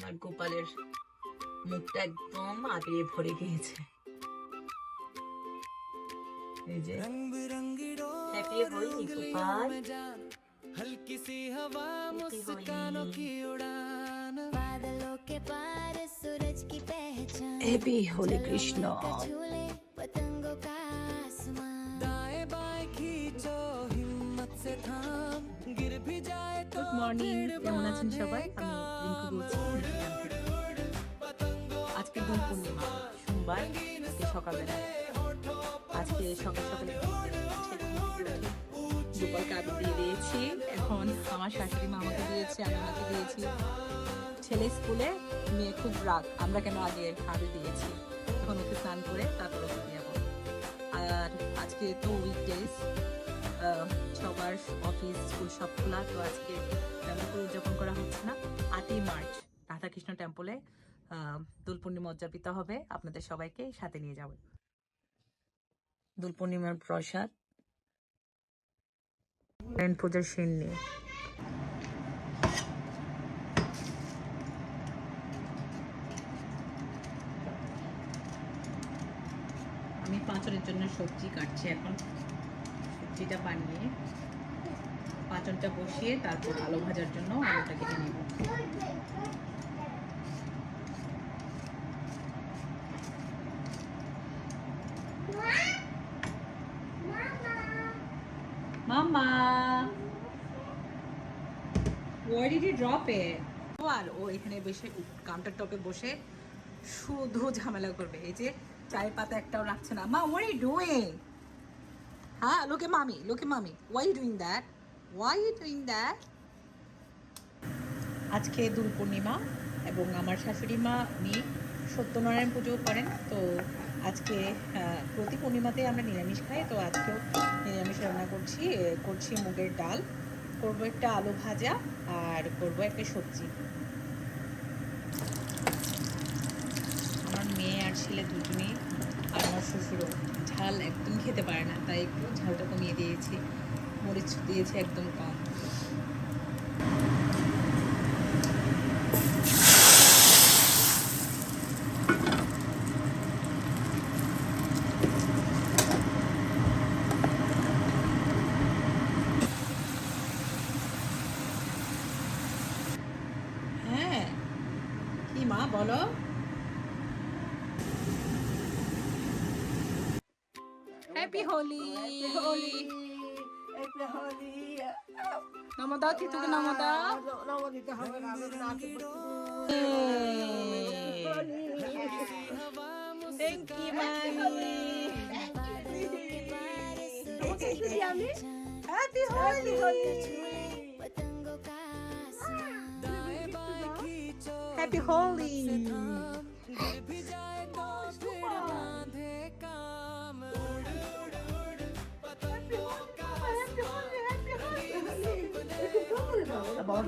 আমার গোপালের মুখটা একদম আবিরে ভরে গিয়েছে। এই যে হ্যাপি হোলি গোপাল, हल्की सी हवा मुस्कानों की उड़ान, बादलों के पार सूरज की पहचान, হ্যাপি হোলি কৃষ্ণ। झूले पतंगों का आसमान, दाएं बाएं खींचो हिम्मत से थाम, गिर भी जाए तो গুড মর্নিং, কেমন আছেন সবাই? আমি রিঙ্কু বলছি। আজকে দোল পূর্ণিমা, সোমবার, আজকে সকালবেলা। আজকে সকাল সকালে গোপালকে আবির দিয়ে দিয়েছি। এখন আমার শাশুড়ি মা আমাকে দিয়েছে, আমি আমাকে দিয়েছি। ছেলে স্কুলে, মেয়ে খুব রাগ, আমরা কেন আগে আবির দিয়েছি। এখন ওকে স্নান করে তারপর ওকে দিয়ে যাবো। আর আজকে তো উইকডেজ, সবার অফিস স্কুল সব খোলা, তো আজকে তেমন করে উদযাপন করা হচ্ছে না। 8ই মার্চ রাধাকৃষ্ণ টেম্পলে দোল পূর্ণিমা উদযাপিত হবে, আপনাদের সবাইকে সাথে নিয়ে যাব। দোল পূর্ণিমার প্রসাদ পূজার সিন নিয়ে আমি পাঁচনের জন্য সবজি কাটছি। এখন সবজিটা বানিয়ে পাঁচনটা বসিয়ে তারপর আলু ভাজার জন্য আলুটা কেটে নেব। Mama, why did you drop it? আর ও এখানে বসে কাউন্টার টপে বসে শুধু ঝামেলা করবে। এই যে চায়ের পাতা একটাও রাখছে না। মা, what are you doing? হ্যাঁ, look at mommy, look at mommy. Why are you doing that? Why are you doing that? আজকে দোল পূর্ণিমা এবং আমার শাশুড়ি মা উনি সত্যনারায়ণ পুজো করেন। তো আজকে প্রতি পূর্ণিমাতে আমরা নিরামিষ খাই, তো আজকেও নিরামিষ রান্না করছি মুগের ডাল, করবো একটা আলু ভাজা আর করবো একটা সবজি। আমার মেয়ে আর ছেলে দুজনেই আর আমার শ্বশুরও ঝাল একদম খেতে পারে না, তাই একটু ঝালটা কমিয়ে দিয়েছি, মরিচ দিয়েছি একদম কম। হ্যাঁ, কি মা বলো? হ্যাপি হোলি। নমো দাও, তিতুকে নমো দাও। থ্যাংক ইউ মামি। হ্যাপি হোলি। पतंगों का आसमान, दाएं बाएं खींचो হ্যাপি হোলি। गिर भी जाए तो फिर बांधे काम, पतंगों का বাবা